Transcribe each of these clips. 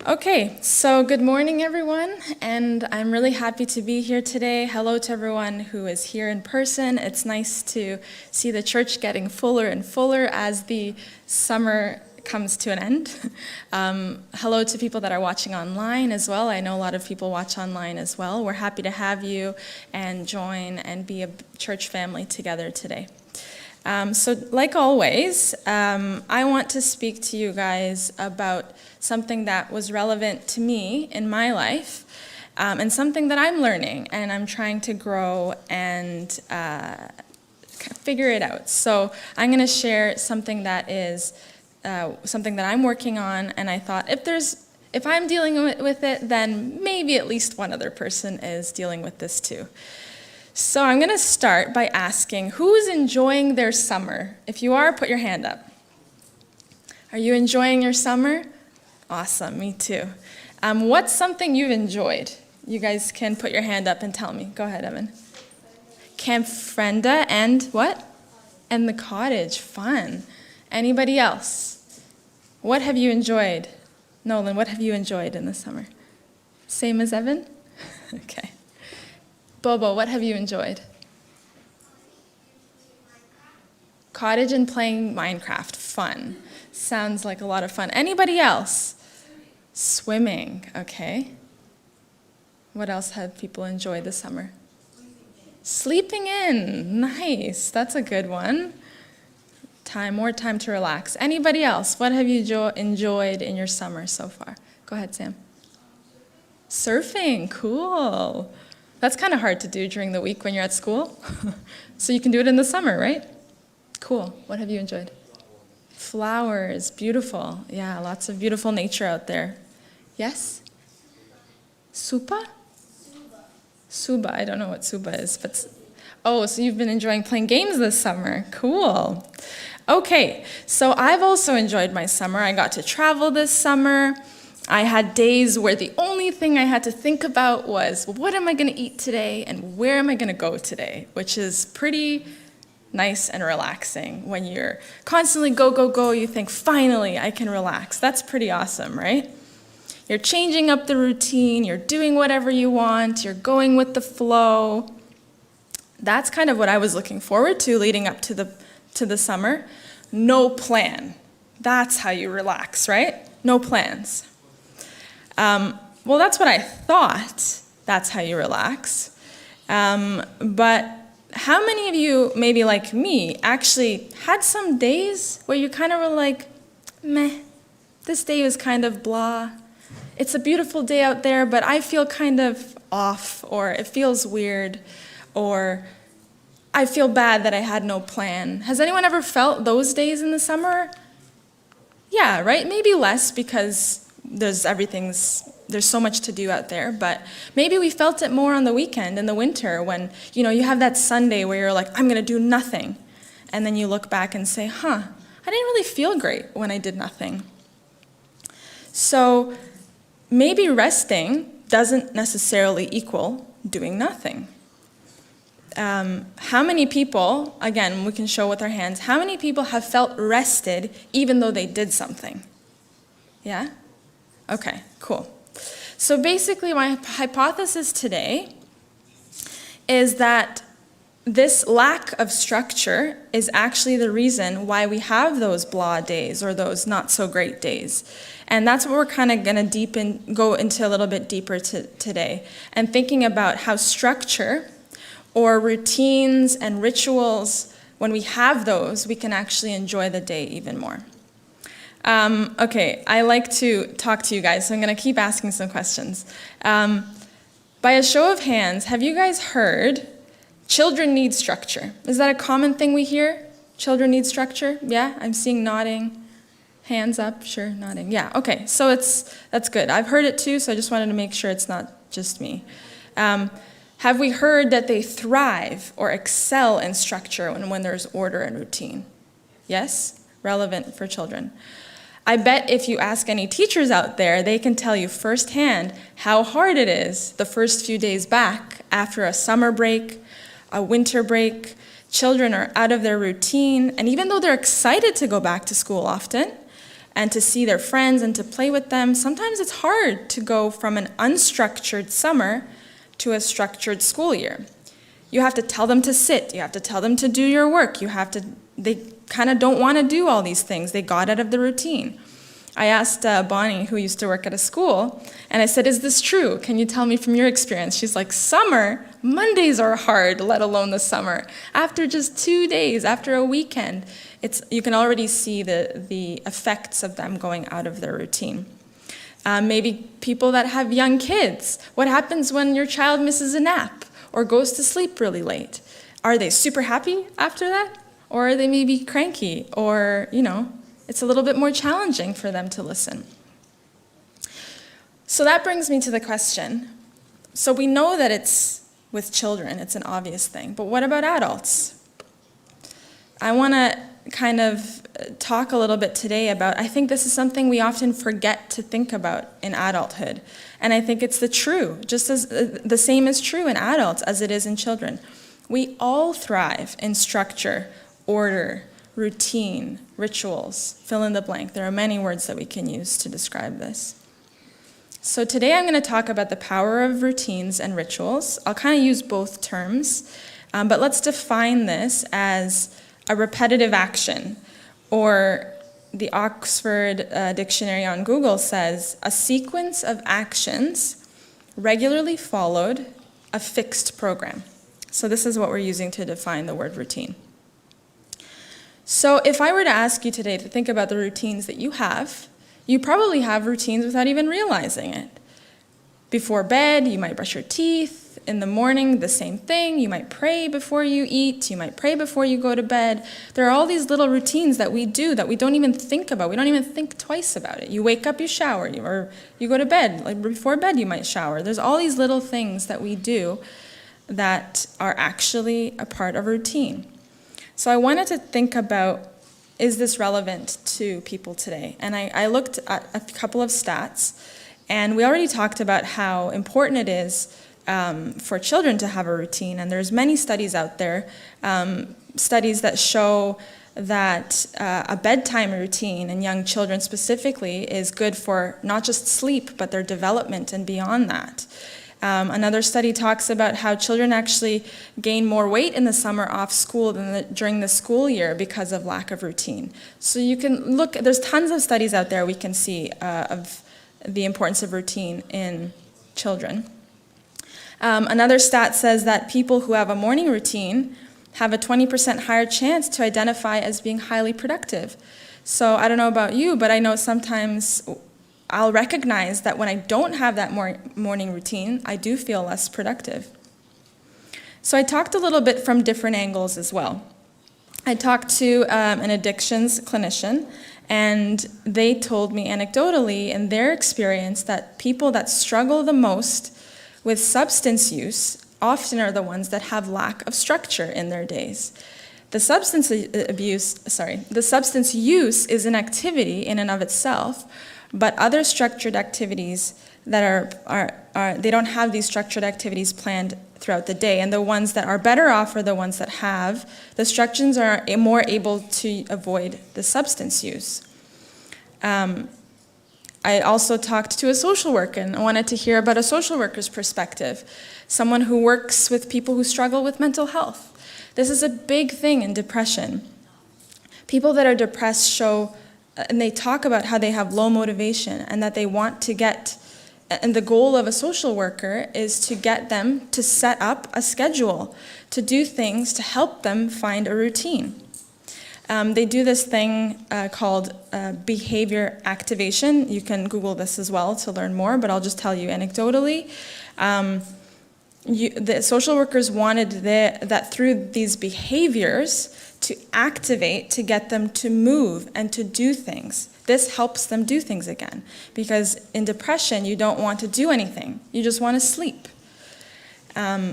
Okay, so good morning, everyone, and I'm really happy to be here today. Hello to everyone who is here in person. It's nice to see the church getting fuller and fuller as the summer comes to an end. Hello to people that are watching online as well. I know a lot of people watch online as well. We're happy to have you and join and be a church family together today. So like always, I want to speak to you guys about something that was relevant to me in my life, and something that I'm learning and I'm trying to grow and figure it out. So I'm going to share something that is something that I'm working on, and I thought if I'm dealing with it, then maybe at least one other person is dealing with this too. So I'm going to start by asking, who's enjoying their summer? If you are, put your hand up. Are you enjoying your summer? Awesome, me too. What's something you've enjoyed? You guys can put your hand up and tell me. Go ahead, Evan. Camp Frenda and what? And the cottage, fun. Anybody else? What have you enjoyed? Nolan, what have you enjoyed in the summer? Same as Evan? Okay. Bobo, what have you enjoyed? Cottage and playing Minecraft. Fun. Sounds like a lot of fun. Anybody else? Swimming. Okay. What else have people enjoyed this summer? Sleeping in. Nice. That's a good one. More time to relax. Anybody else? What have you enjoyed in your summer so far? Go ahead, Sam. Surfing. Cool. That's kind of hard to do during the week when you're at school. So you can do it in the summer, right? Cool. What have you enjoyed? Flowers. Beautiful. Yeah, lots of beautiful nature out there. Yes? Supa? Suba. I don't know what Suba is, but so you've been enjoying playing games this summer. Cool. Okay, so I've also enjoyed my summer. I got to travel this summer. I had days where the only thing I had to think about was, what am I going to eat today and where am I going to go today, which is pretty nice and relaxing. When you're constantly go, go, go, you think, finally, I can relax. That's pretty awesome, right? You're changing up the routine, you're doing whatever you want, you're going with the flow. That's kind of what I was looking forward to leading up to the summer. No plan. That's how you relax, right? No plans. Well, that's what I thought. That's how you relax. But how many of you, maybe like me, actually had some days where you kind of were like, meh, this day was kind of blah. It's a beautiful day out there, but I feel kind of off, or it feels weird, or I feel bad that I had no plan. Has anyone ever felt those days in the summer? Yeah, right? Maybe less because there's so much to do out there, but maybe we felt it more on the weekend in the winter when, you have that Sunday where you're like, I'm going to do nothing. And then you look back and say, I didn't really feel great when I did nothing. So maybe resting doesn't necessarily equal doing nothing. How many people, again, we can show with our hands, how many people have felt rested even though they did something? Yeah? Okay, cool. So basically my hypothesis today is that this lack of structure is actually the reason why we have those blah days or those not so great days. And that's what we're kind of going to go into a little bit deeper today, and thinking about how structure or routines and rituals, when we have those, we can actually enjoy the day even more. Okay, I like to talk to you guys, so I'm going to keep asking some questions. By a show of hands, have you guys heard children need structure? Is that a common thing we hear? Children need structure? Yeah, I'm seeing nodding. Hands up, sure, nodding. Yeah, okay, so that's good. I've heard it too, so I just wanted to make sure it's not just me. Have we heard that they thrive or excel in structure when there's order and routine? Yes? Relevant for children. I bet if you ask any teachers out there, they can tell you firsthand how hard it is the first few days back after a summer break, a winter break. Children are out of their routine, and even though they're excited to go back to school often, and to see their friends and to play with them. Sometimes it's hard to go from an unstructured summer to a structured school year. You have to tell them to sit, you have to tell them to do your work, they kind of don't want to do all these things. They got out of the routine. I asked Bonnie, who used to work at a school, and I said, is this true? Can you tell me from your experience? She's like, summer, Mondays are hard, let alone the summer. After just 2 days, after a weekend, you can already see the effects of them going out of their routine. Maybe people that have young kids. What happens when your child misses a nap or goes to sleep really late? Are they super happy after that? Or are they maybe cranky? Or, it's a little bit more challenging for them to listen. So that brings me to the question. So we know that it's with children, it's an obvious thing, but what about adults? I want to kind of talk a little bit today about, I think this is something we often forget to think about in adulthood. And I think it's just as the same is true in adults as it is in children. We all thrive in structure, order, routine, rituals, fill in the blank. There are many words that we can use to describe this. So today I'm going to talk about the power of routines and rituals. I'll kind of use both terms, but let's define this as a repetitive action, or the Oxford Dictionary on Google says, a sequence of actions regularly followed a fixed program. So this is what we're using to define the word routine. So if I were to ask you today to think about the routines that you probably have routines without even realizing it. Before bed, you might brush your teeth. In the morning, the same thing. You might pray before you eat. You might pray before you go to bed. There are all these little routines that we do that we don't even think about. We don't even think twice about it. You wake up, you shower, or you go to bed. Like before bed, you might shower. There's all these little things that we do that are actually a part of routine. So I wanted to think about, is this relevant to people today? And I looked at a couple of stats, and we already talked about how important it is for children to have a routine. And there's many studies out there, studies that show that a bedtime routine in young children specifically is good for not just sleep, but their development and beyond that. Another study talks about how children actually gain more weight in the summer off school than during the school year because of lack of routine. So you can look, there's tons of studies out there we can see of the importance of routine in children. Another stat says that people who have a morning routine have a 20% higher chance to identify as being highly productive. So I don't know about you, but I know sometimes I'll recognize that when I don't have that morning routine, I do feel less productive. So I talked a little bit from different angles as well. I talked to an addictions clinician, and they told me anecdotally in their experience that people that struggle the most with substance use often are the ones that have lack of structure in their days. The substance use is an activity in and of itself, but other structured activities that they don't have these structured activities planned throughout the day, and the ones that are better off are the ones that have. The structures are more able to avoid the substance use. I also talked to a social worker, and I wanted to hear about a social worker's perspective, someone who works with people who struggle with mental health. This is a big thing in depression. People that are depressed show, and they talk about how they have low motivation and that they want to get, and the goal of a social worker is to get them to set up a schedule, to do things to help them find a routine. They do this thing called behavior activation. You can Google this as well to learn more, but I'll just tell you anecdotally. The social workers wanted that through these behaviors to activate, to get them to move and to do things. This helps them do things again, because in depression, you don't want to do anything. You just want to sleep.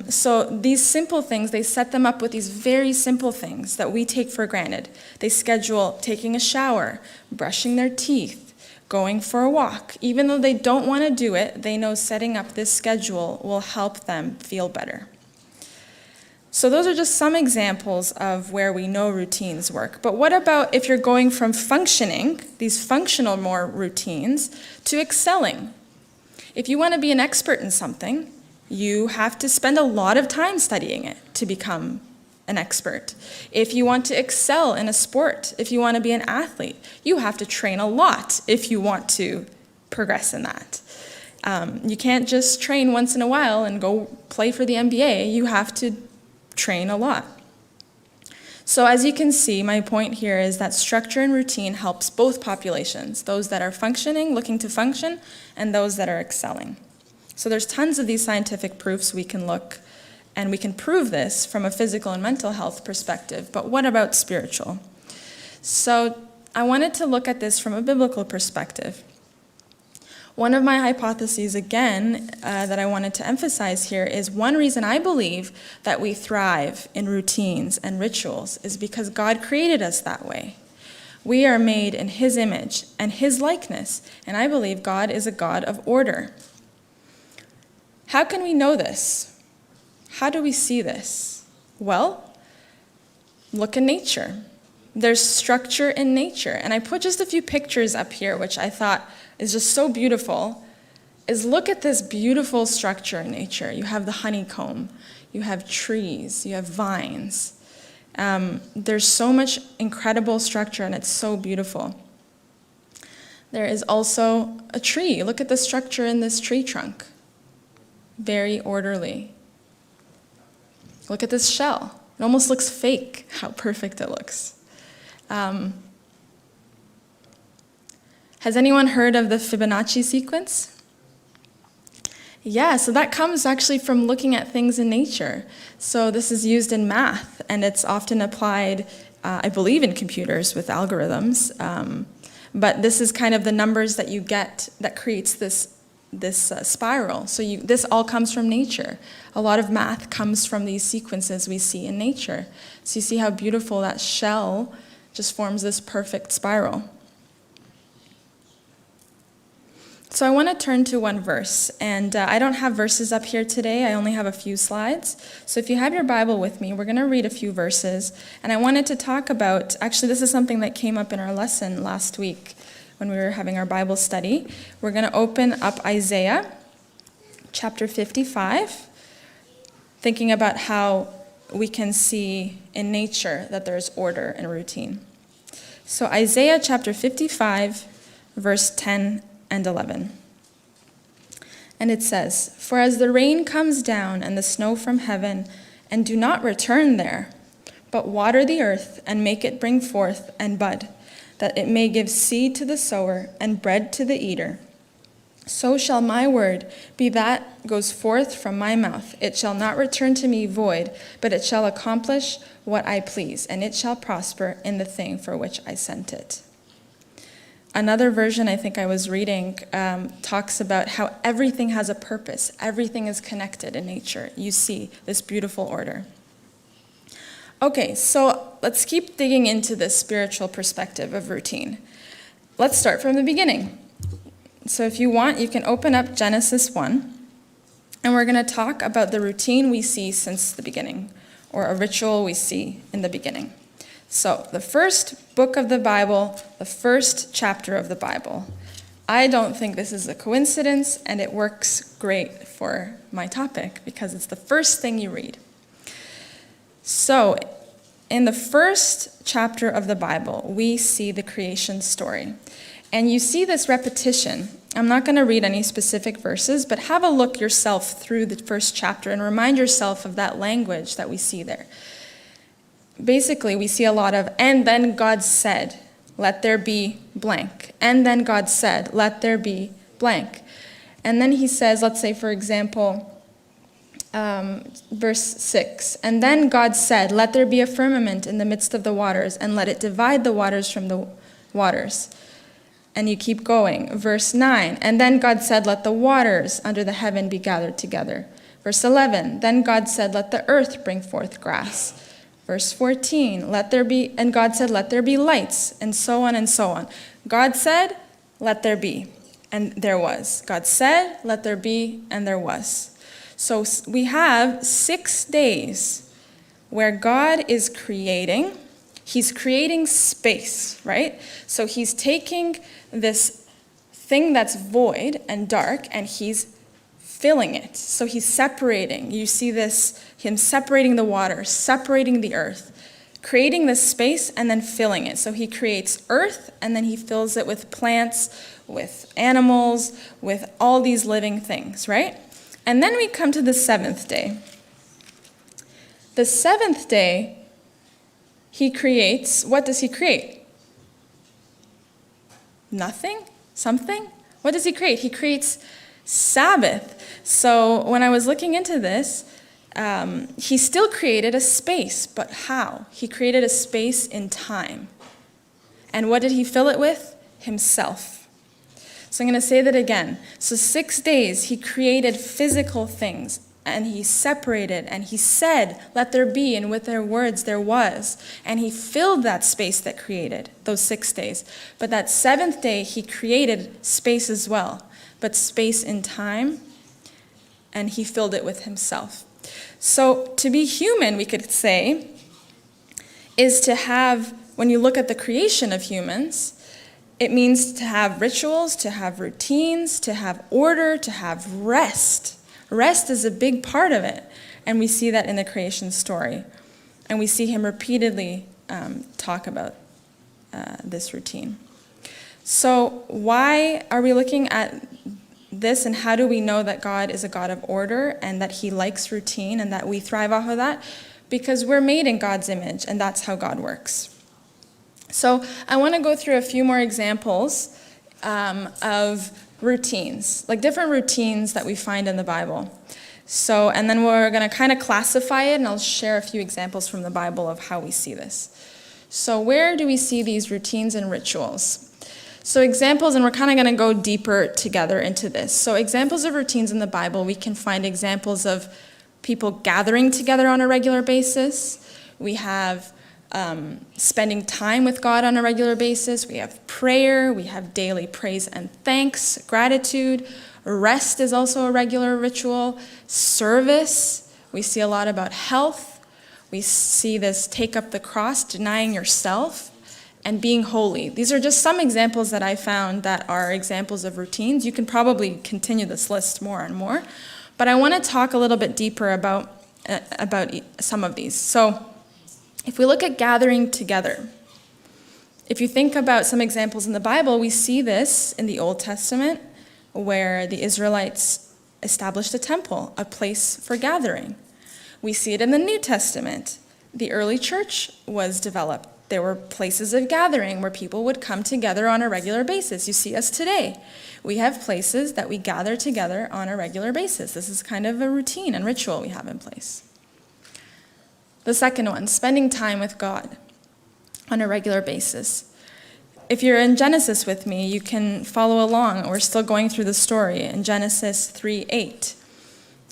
So these simple things, they set them up with these very simple things that we take for granted. They schedule taking a shower, brushing their teeth, going for a walk. Even though they don't want to do it, they know setting up this schedule will help them feel better. So those are just some examples of where we know routines work. But what about if you're going from functioning, these functional more routines, to excelling? If you want to be an expert in something, you have to spend a lot of time studying it to become an expert. If you want to excel in a sport, if you want to be an athlete, you have to train a lot if you want to progress in that. You can't just train once in a while and go play for the NBA. You have to train a lot. So as you can see, my point here is that structure and routine helps both populations, those that are functioning, looking to function, and those that are excelling. So there's tons of these scientific proofs we can look, and we can prove this from a physical and mental health perspective. But what about spiritual? So I wanted to look at this from a biblical perspective. One of my hypotheses, again, that I wanted to emphasize here is one reason I believe that we thrive in routines and rituals is because God created us that way. We are made in His image and His likeness, and I believe God is a God of order. How can we know this? How do we see this? Well, look in nature. There's structure in nature, and I put just a few pictures up here, which I thought is just so beautiful, is look at this beautiful structure in nature. You have the honeycomb, you have trees, you have vines. There's so much incredible structure, and it's so beautiful. There is also a tree. Look at the structure in this tree trunk. Very orderly. Look at this shell. It almost looks fake, how perfect it looks. Has anyone heard of the Fibonacci sequence? Yeah, so that comes actually from looking at things in nature. So this is used in math, and it's often applied, I believe, in computers with algorithms. But this is kind of the numbers that you get that creates this spiral. So this all comes from nature. A lot of math comes from these sequences we see in nature. So you see how beautiful that shell just forms this perfect spiral. So I want to turn to one verse, and I don't have verses up here today. I only have a few slides. So if you have your Bible with me, we're going to read a few verses, and I wanted to talk about, actually this is something that came up in our lesson last week when we were having our Bible study. We're going to open up Isaiah chapter 55, thinking about how we can see in nature that there's order and routine. So Isaiah chapter 55, verse 10 and 11. And it says, "For as the rain comes down and the snow from heaven, and do not return there, but water the earth and make it bring forth and bud, that it may give seed to the sower and bread to the eater, so shall my word be that goes forth from my mouth. It shall not return to me void, but it shall accomplish what I please, and it shall prosper in the thing for which I sent it." Another version I think I was reading talks about how everything has a purpose. Everything is connected in nature. You see this beautiful order. Okay, so let's keep digging into this spiritual perspective of routine. Let's start from the beginning. So if you want, you can open up Genesis 1, and we're going to talk about the routine we see since the beginning, or a ritual we see in the beginning. So the first book of the Bible, the first chapter of the Bible. I don't think this is a coincidence, and it works great for my topic because it's the first thing you read. So in the first chapter of the Bible, we see the creation story. And you see this repetition. I'm not going to read any specific verses, but have a look yourself through the first chapter and remind yourself of that language that we see there. Basically, we see a lot of, and then God said, let there be blank. And then God said, let there be blank. And then he says, let's say, for example, verse 6, and then God said, let there be a firmament in the midst of the waters, and let it divide the waters from the waters. And you keep going. Verse 9, and then God said, let the waters under the heaven be gathered together. Verse 11, then God said, let the earth bring forth grass. Verse 14, and God said, let there be lights, and so on and so on. God said, let there be, and there was. God said, let there be, and there was. So we have 6 days where God is creating. He's creating space, right? So he's taking this thing that's void and dark, and he's filling it. So he's separating. You see this, him separating the water, separating the earth, creating this space and then filling it. So he creates earth and then he fills it with plants, with animals, with all these living things, right? And then we come to the seventh day. The seventh day, he creates, what does he create? Nothing? Something? What does he create? He creates Sabbath. So when I was looking into this, he still created a space, but how? He created a space in time. And what did he fill it with? Himself. So I'm going to say that again. So 6 days he created physical things, and he separated, and he said, let there be, and with their words there was. And he filled that space that created those 6 days. But that seventh day he created space as well, but space in time, and he filled it with himself. So to be human, we could say, is to have, when you look at the creation of humans, it means to have rituals, to have routines, to have order, to have rest. Rest is a big part of it, and we see that in the creation story. And we see him repeatedly talk about this routine. So why are we looking at this, and how do we know that God is a God of order and that he likes routine and that we thrive off of that? Because we're made in God's image, and that's how God works. So I want to go through a few more examples of routines, like different routines that we find in the Bible. So, and then we're going to kind of classify it, and I'll share a few examples from the Bible of how we see this. So where do we see these routines and rituals? So examples, and we're kind of going to go deeper together into this. So examples of routines in the Bible, we can find examples of people gathering together on a regular basis. We have spending time with God on a regular basis. We have prayer. We have daily praise and thanks, gratitude. Rest is also a regular ritual. Service. We see a lot about health. We see this take up the cross, denying yourself, and being holy. These are just some examples that I found that are examples of routines. You can probably continue this list more and more, but I want to talk a little bit deeper about some of these. So if we look at gathering together, if you think about some examples in the Bible, we see this in the Old Testament, where the Israelites established a temple, a place for gathering. We see it in the New Testament. The early church was developed. There were places of gathering where people would come together on a regular basis. You see us today. We have places that we gather together on a regular basis. This is kind of a routine and ritual we have in place. The second one, spending time with God on a regular basis. If you're in Genesis with me, you can follow along. We're still going through the story in Genesis 3:8.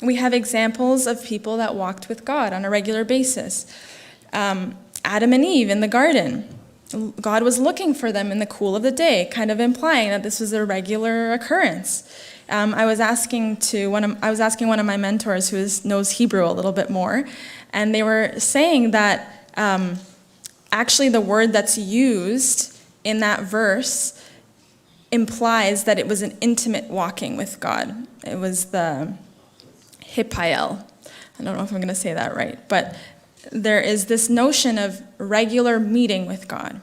We have examples of people that walked with God on a regular basis. Adam and Eve in the garden. God was looking for them in the cool of the day, kind of implying that this was a regular occurrence. I was asking one of my mentors who knows Hebrew a little bit more, and they were saying that actually the word that's used in that verse implies that it was an intimate walking with God. It was the hipael. I don't know if I'm going to say that right, but there is this notion of regular meeting with God.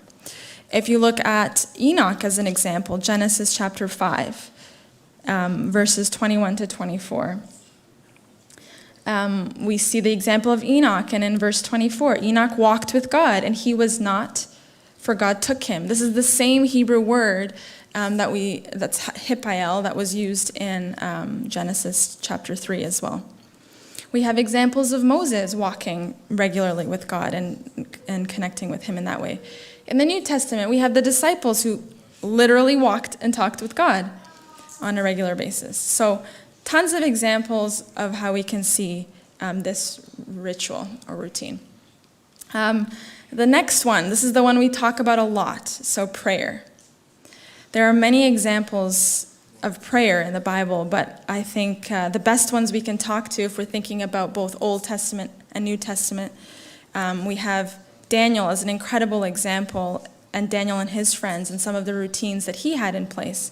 If you look at Enoch as an example, Genesis chapter 5, verses 21 to 24. We see the example of Enoch, and in verse 24, Enoch walked with God, and he was not, for God took him. This is the same Hebrew word that's hipael, that was used in Genesis chapter 3 as well. We have examples of Moses walking regularly with God and connecting with him in that way. In the New Testament, we have the disciples who literally walked and talked with God on a regular basis. So tons of examples of how we can see this ritual or routine. The next one, this is the one we talk about a lot, so prayer. There are many examples of prayer in the Bible, but I think the best ones we can talk to if we're thinking about both Old Testament and New Testament We have Daniel as an incredible example, and Daniel and his friends and some of the routines that he had in place.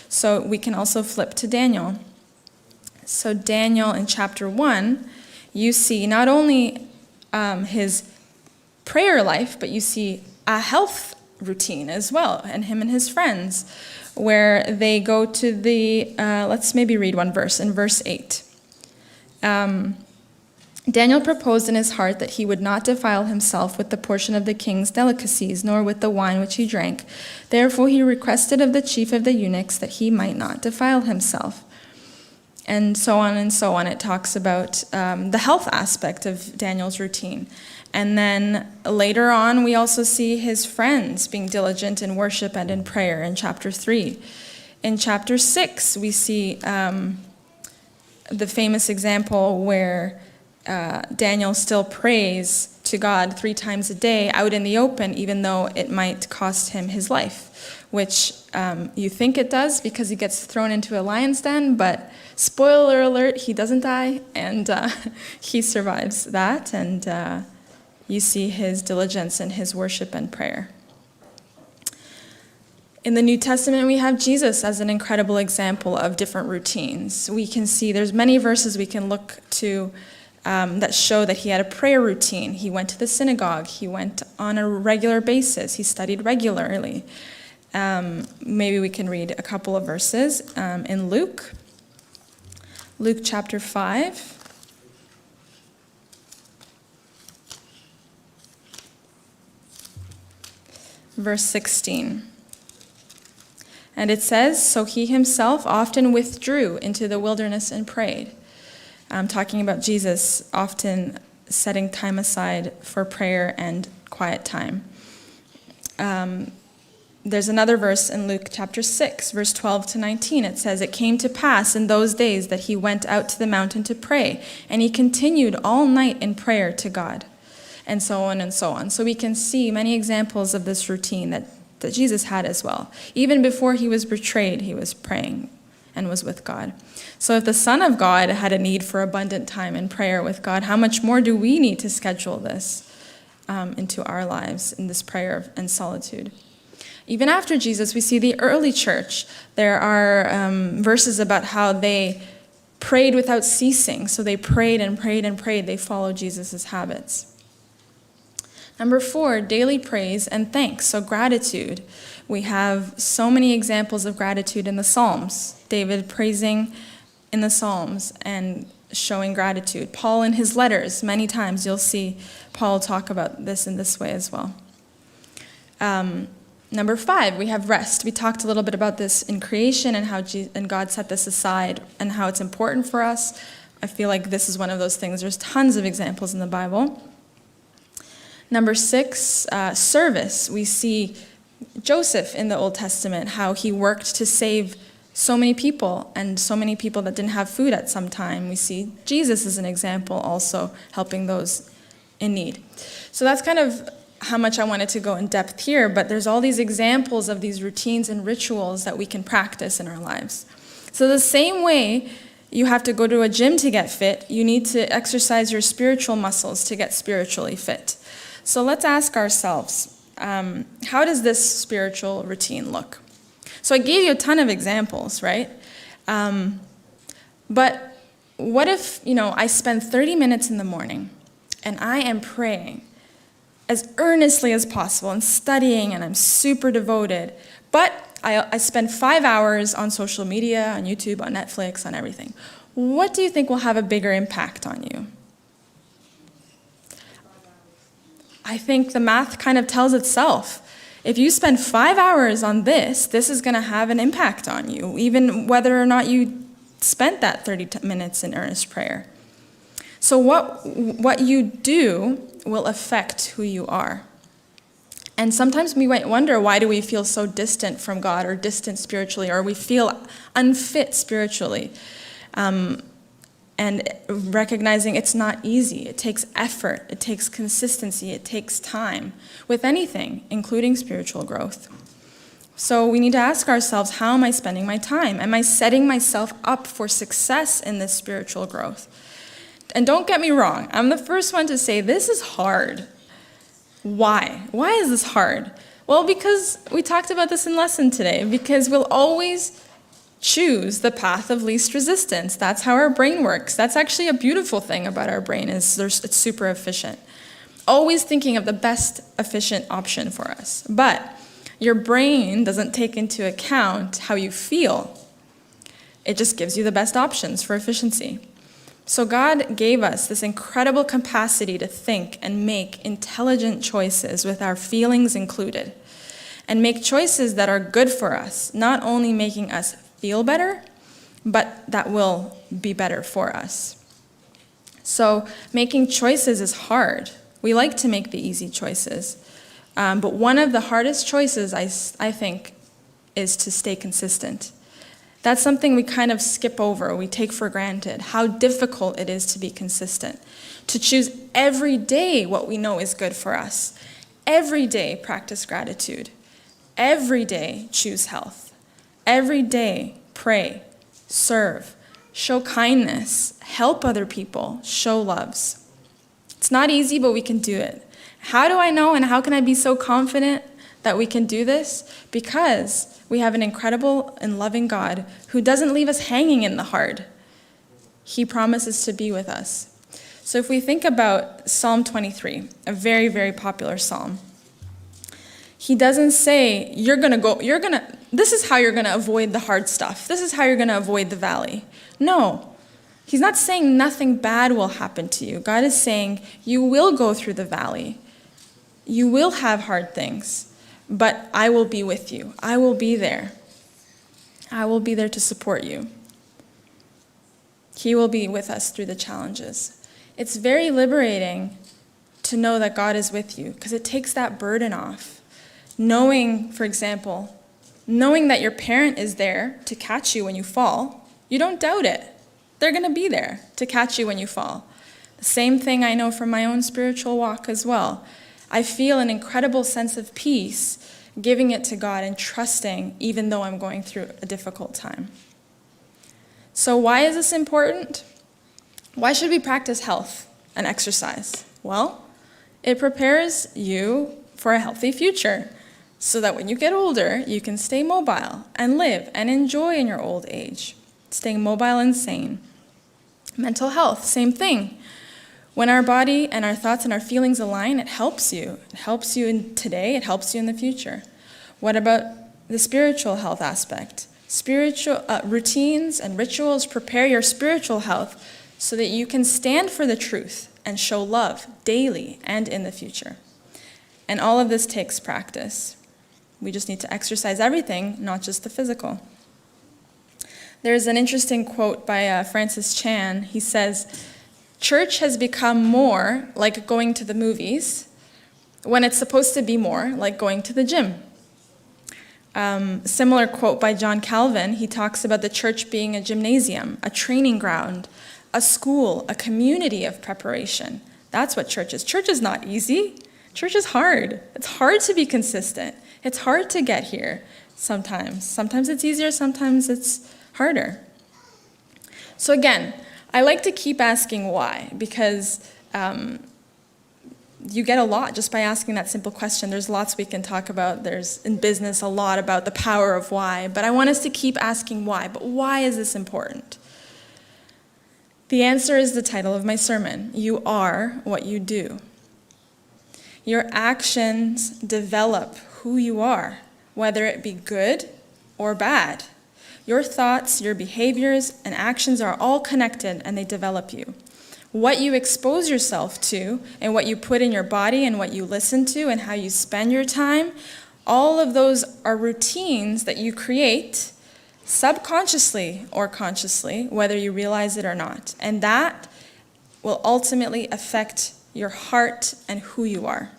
So we can also flip to Daniel. So Daniel in chapter 1, you see not only his prayer life, but you see a health routine as well, and him and his friends, where they go to the, let's maybe read one verse, in verse 8. Daniel proposed in his heart that he would not defile himself with the portion of the king's delicacies, nor with the wine which he drank. Therefore he requested of the chief of the eunuchs that he might not defile himself. And so on and so on. It talks about the health aspect of Daniel's routine. And then later on, we also see his friends being diligent in worship and in prayer in chapter 3. In chapter 6, we see the famous example where Daniel still prays to God 3 times a day out in the open, even though it might cost him his life, which you think it does because he gets thrown into a lion's den, but spoiler alert, he doesn't die, and he survives that, and you see his diligence in his worship and prayer. In the New Testament, we have Jesus as an incredible example of different routines. We can see there's many verses we can look to that show that he had a prayer routine. He went to the synagogue. He went on a regular basis. He studied regularly. Maybe we can read a couple of verses in Luke. Luke chapter 5. Verse 16. And it says, "So he himself often withdrew into the wilderness and prayed." I'm talking about Jesus often setting time aside for prayer and quiet time. There's another verse in Luke chapter 6, verse 12 to 19. It says, "It came to pass in those days that he went out to the mountain to pray, and he continued all night in prayer to God," and so on and so on. So we can see many examples of this routine that Jesus had as well. Even before he was betrayed, he was praying and was with God. So if the Son of God had a need for abundant time in prayer with God, how much more do we need to schedule this into our lives in this prayer and solitude? Even after Jesus, we see the early church. There are verses about how they prayed without ceasing. So they prayed and prayed and prayed. They followed Jesus' habits. Number 4, daily praise and thanks, so gratitude. We have so many examples of gratitude in the Psalms. David praising in the Psalms and showing gratitude. Paul in his letters, many times you'll see Paul talk about this in this way as well. Number 5, we have rest. We talked a little bit about this in creation and how God set this aside and how it's important for us. I feel like this is one of those things. There's tons of examples in the Bible. Number 6, service. We see Joseph in the Old Testament, how he worked to save so many people and so many people that didn't have food at some time. We see Jesus as an example also helping those in need. So that's kind of how much I wanted to go in depth here, but there's all these examples of these routines and rituals that we can practice in our lives. So the same way you have to go to a gym to get fit, you need to exercise your spiritual muscles to get spiritually fit. So let's ask ourselves, how does this spiritual routine look? So I gave you a ton of examples, right? But what if, I spend 30 minutes in the morning and I am praying as earnestly as possible and studying and I'm super devoted, but I spend 5 hours on social media, on YouTube, on Netflix, on everything. What do you think will have a bigger impact on you? I think the math kind of tells itself. If you spend 5 hours on this is going to have an impact on you, even whether or not you spent that 30 minutes in earnest prayer. So what you do will affect who you are. And sometimes we might wonder, why do we feel so distant from God or distant spiritually, or we feel unfit spiritually? And recognizing it's not easy. It takes effort. It takes consistency. It takes time with anything, including spiritual growth. So we need to ask ourselves, how am I spending my time? Am I setting myself up for success in this spiritual growth? And don't get me wrong, I'm the first one to say this is hard. Why? Why is this hard? Well, because we talked about this in lesson today, because we'll always choose the path of least resistance. That's how our brain works. That's actually a beautiful thing about our brain, is it's super efficient. Always thinking of the best efficient option for us. But your brain doesn't take into account how you feel. It just gives you the best options for efficiency. So God gave us this incredible capacity to think and make intelligent choices with our feelings included, and make choices that are good for us, not only making us feel better, but that will be better for us. So making choices is hard. We like to make the easy choices. But one of the hardest choices, I think, is to stay consistent. That's something we kind of skip over, we take for granted, how difficult it is to be consistent. To choose every day what we know is good for us. Every day practice gratitude. Every day choose health. Every day pray, serve, show kindness, help other people, show loves. It's not easy, but we can do it. How do I know and how can I be so confident that we can do this? Because we have an incredible and loving God who doesn't leave us hanging in the hard. He promises to be with us. So if we think about Psalm 23, a very, very popular psalm, he doesn't say, this is how you're going to avoid the hard stuff. This is how you're going to avoid the valley. No, he's not saying nothing bad will happen to you. God is saying you will go through the valley. You will have hard things, but I will be with you. I will be there. I will be there to support you. He will be with us through the challenges. It's very liberating to know that God is with you, because it takes that burden off. Knowing, for example, knowing that your parent is there to catch you when you fall, you don't doubt it. They're going to be there to catch you when you fall. The same thing I know from my own spiritual walk as well. I feel an incredible sense of peace giving it to God and trusting even though I'm going through a difficult time. So why is this important? Why should we practice health and exercise? Well, it prepares you for a healthy future so that when you get older, you can stay mobile and live and enjoy in your old age. Staying mobile and sane. Mental health, same thing. When our body and our thoughts and our feelings align, it helps you. It helps you in today, it helps you in the future. What about the spiritual health aspect? Spiritual routines and rituals prepare your spiritual health so that you can stand for the truth and show love daily and in the future. And all of this takes practice. We just need to exercise everything, not just the physical. There's an interesting quote by Francis Chan. He says, "Church has become more like going to the movies when it's supposed to be more like going to the gym." Similar quote by John Calvin. He talks about the church being a gymnasium, a training ground, a school, a community of preparation. That's what church is. Church is not easy. Church is hard. It's hard to be consistent. It's hard to get here sometimes. Sometimes it's easier, sometimes it's harder. So again, I like to keep asking why, because you get a lot just by asking that simple question. There's lots we can talk about. There's in business a lot about the power of why, but I want us to keep asking why. But why is this important? The answer is the title of my sermon. You are what you do. Your actions develop who you are, whether it be good or bad. Your thoughts, your behaviors, and actions are all connected, and they develop you. What you expose yourself to, and what you put in your body, and what you listen to, and how you spend your time, all of those are routines that you create subconsciously or consciously, whether you realize it or not. And that will ultimately affect your heart and who you are.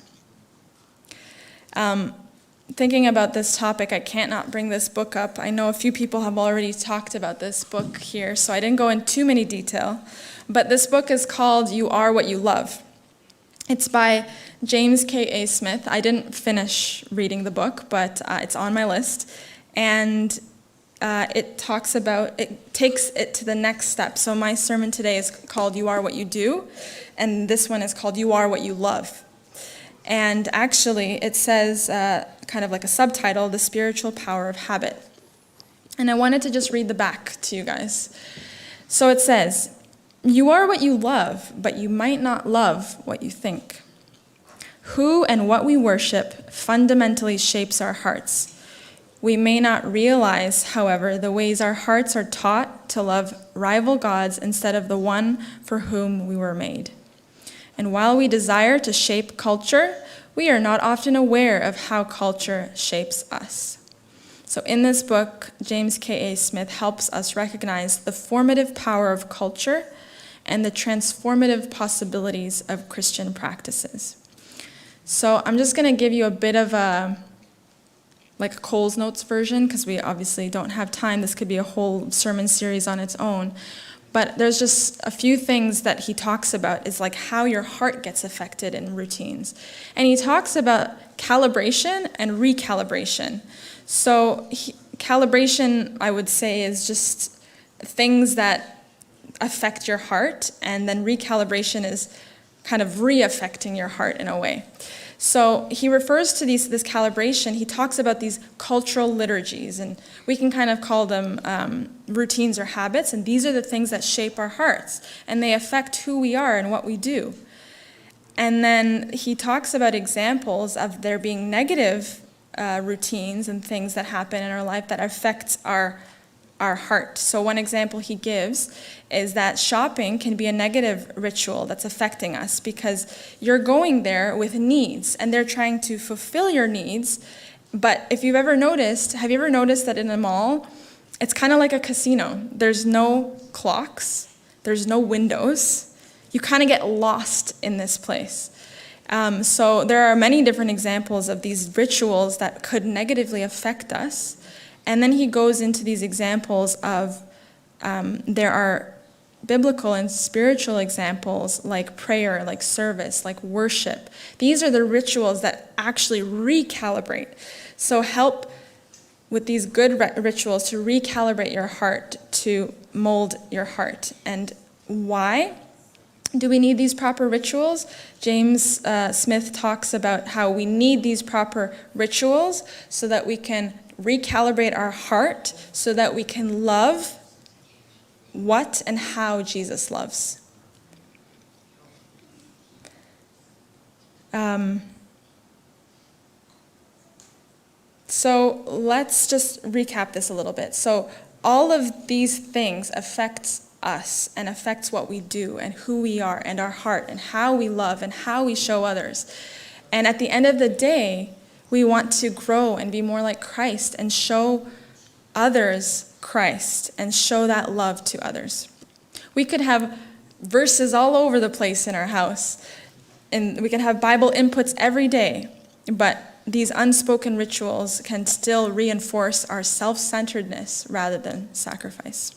Thinking about this topic, I can't not bring this book up. I know a few people have already talked about this book here, so I didn't go in too many detail. But this book is called You Are What You Love. It's by James K.A. Smith. I didn't finish reading the book, but it's on my list. And it takes it to the next step. So my sermon today is called You Are What You Do, and this one is called You Are What You Love. And actually, it says, kind of like a subtitle, The Spiritual Power of Habit. And I wanted to just read the back to you guys. So it says, you are what you love, but you might not love what you think. Who and what we worship fundamentally shapes our hearts. We may not realize, however, the ways our hearts are taught to love rival gods instead of the one for whom we were made. And while we desire to shape culture, we are not often aware of how culture shapes us. So in this book, James K.A. Smith helps us recognize the formative power of culture and the transformative possibilities of Christian practices. So I'm just going to give you a bit of a Cole's Notes version, because we obviously don't have time. This could be a whole sermon series on its own. But there's just a few things that he talks about is like how your heart gets affected in routines. And he talks about calibration and recalibration. So calibration, I would say, is just things that affect your heart, and then recalibration is kind of re-affecting your heart in a way. So he refers to this calibration. He talks about these cultural liturgies, and we can kind of call them routines or habits, and these are the things that shape our hearts, and they affect who we are and what we do. And then he talks about examples of there being negative routines and things that happen in our life that affect our heart. So one example he gives is that shopping can be a negative ritual that's affecting us because you're going there with needs and they're trying to fulfill your needs. But have you ever noticed that in a mall, it's kind of like a casino. There's no clocks, there's no windows. You kind of get lost in this place. So there are many different examples of these rituals that could negatively affect us. And then he goes into these examples of, there are biblical and spiritual examples like prayer, like service, like worship. These are the rituals that actually recalibrate. So help with these good rituals to recalibrate your heart, to mold your heart. And why do we need these proper rituals? James Smith talks about how we need these proper rituals so that we can recalibrate our heart, so that we can love what and how Jesus loves. So let's just recap this a little bit. So all of these things affect us and affects what we do and who we are and our heart and how we love and how we show others. And at the end of the day, we want to grow and be more like Christ and show others Christ and show that love to others. We could have verses all over the place in our house, and we can have Bible inputs every day, but these unspoken rituals can still reinforce our self-centeredness rather than sacrifice.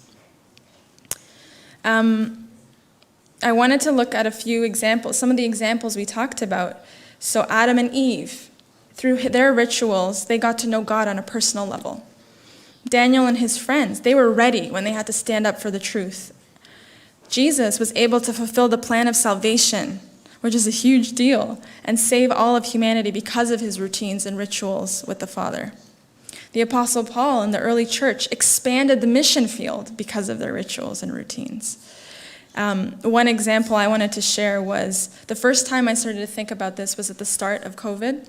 I wanted to look at a few examples, some of the examples we talked about. So Adam and Eve, through their rituals, they got to know God on a personal level. Daniel and his friends, they were ready when they had to stand up for the truth. Jesus was able to fulfill the plan of salvation, which is a huge deal, and save all of humanity because of his routines and rituals with the Father. The Apostle Paul in the early church expanded the mission field because of their rituals and routines. One example I wanted to share was the first time I started to think about this was at the start of COVID.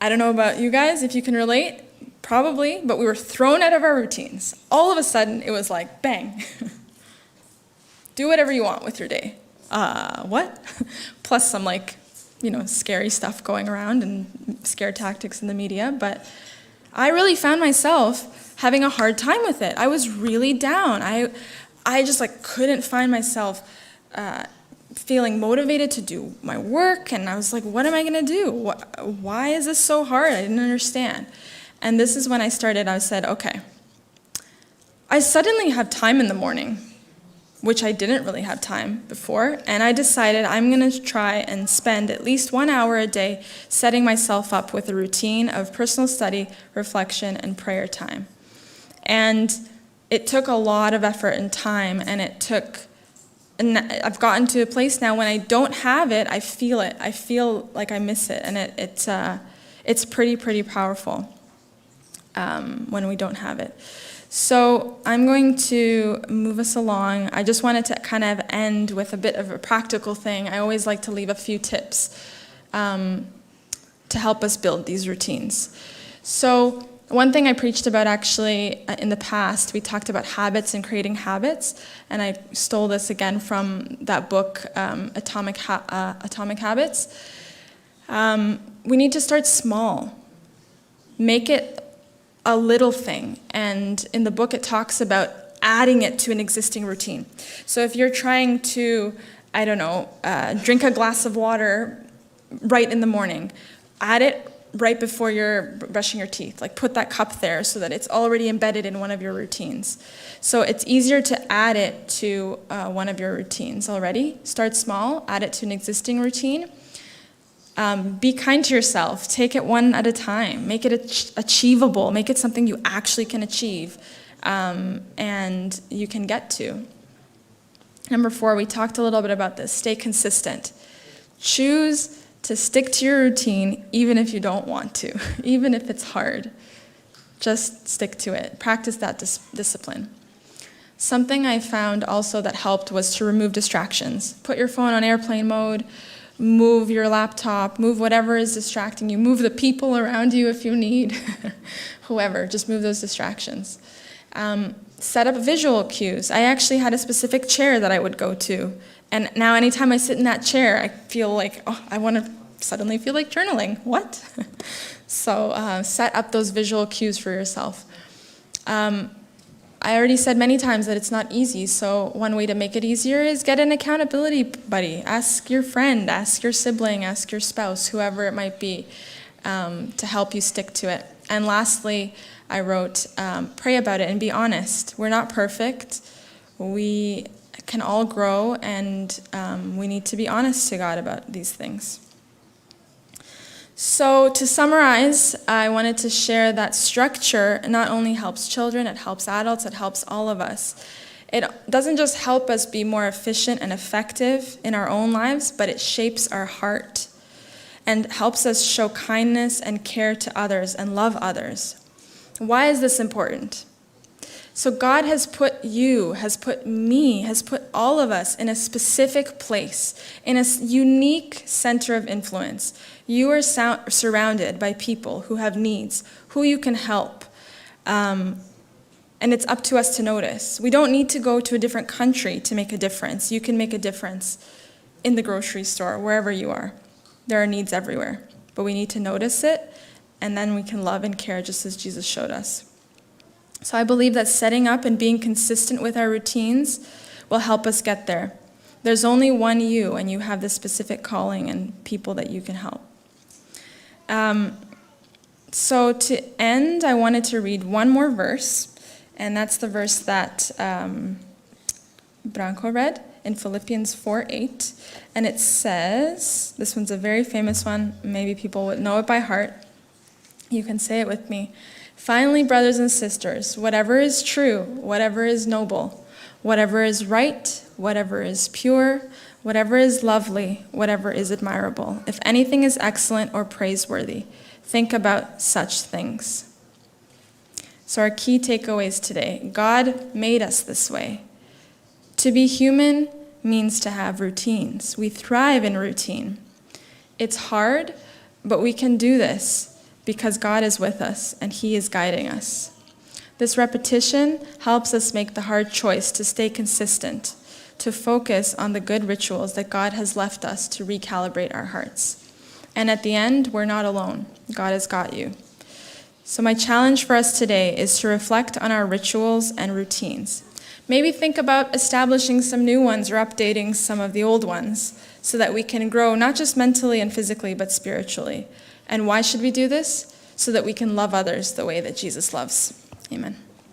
I don't know about you guys, if you can relate, probably, but we were thrown out of our routines. All of a sudden, it was like, bang, do whatever you want with your day. What? Plus some scary stuff going around and scare tactics in the media, but I really found myself having a hard time with it. I was really down. I just couldn't find myself feeling motivated to do my work, and I was like, what am I going to do? Why is this so hard? I didn't understand. And this is when I said, okay, I suddenly have time in the morning, which I didn't really have time before, and I decided I'm going to try and spend at least 1 hour a day setting myself up with a routine of personal study, reflection, and prayer time. And it took a lot of effort and time, and I've gotten to a place now when I don't have it, I feel it. I feel like I miss it, and it's pretty powerful when we don't have it. So I'm going to move us along. I just wanted to kind of end with a bit of a practical thing. I always like to leave a few tips to help us build these routines. So one thing I preached about actually in the past, we talked about habits and creating habits, and I stole this again from that book, Atomic Habits. We need to start small. Make it a little thing, and in the book it talks about adding it to an existing routine. So if you're trying to, drink a glass of water right in the morning, add it right before you're brushing your teeth. Like put that cup there so that it's already embedded in one of your routines. So it's easier to add it to one of your routines already. Start small, add it to an existing routine. Be kind to yourself. Take it one at a time. Make it achievable. Make it something you actually can achieve and you can get to. Number 4, we talked a little bit about this. Stay consistent. Choose to stick to your routine even if you don't want to, even if it's hard. Just stick to it. Practice that discipline. Something I found also that helped was to remove distractions. Put your phone on airplane mode, move your laptop, move whatever is distracting you, move the people around you if you need, whoever, just move those distractions. Set up visual cues. I actually had a specific chair that I would go to. And now anytime I sit in that chair, I feel like, I want to suddenly feel like journaling. What? So set up those visual cues for yourself. I already said many times that it's not easy, so one way to make it easier is get an accountability buddy. Ask your friend, ask your sibling, ask your spouse, whoever it might be, to help you stick to it. And lastly, I wrote, pray about it and be honest. We're not perfect. We can all grow, and we need to be honest to God about these things. So to summarize, I wanted to share that structure not only helps children, it helps adults, it helps all of us. It doesn't just help us be more efficient and effective in our own lives, but it shapes our heart and helps us show kindness and care to others and love others. Why is this important? So God has put you, has put me, has put all of us in a specific place, in a unique center of influence. You are surrounded by people who have needs, who you can help, and it's up to us to notice. We don't need to go to a different country to make a difference. You can make a difference in the grocery store, wherever you are. There are needs everywhere, but we need to notice it, and then we can love and care just as Jesus showed us. So I believe that setting up and being consistent with our routines will help us get there. There's only one you, and you have this specific calling and people that you can help. So to end, I wanted to read one more verse, and that's the verse that Branko read in Philippians 4:8. And it says, this one's a very famous one, maybe people would know it by heart. You can say it with me. Finally, brothers and sisters, whatever is true, whatever is noble, whatever is right, whatever is pure, whatever is lovely, whatever is admirable, if anything is excellent or praiseworthy, think about such things. So our key takeaways today: God made us this way. To be human means to have routines. We thrive in routine. It's hard, but we can do this because God is with us and He is guiding us. This repetition helps us make the hard choice to stay consistent, to focus on the good rituals that God has left us to recalibrate our hearts. And at the end, we're not alone. God has got you. So my challenge for us today is to reflect on our rituals and routines. Maybe think about establishing some new ones or updating some of the old ones so that we can grow not just mentally and physically, but spiritually. And why should we do this? So that we can love others the way that Jesus loves. Amen.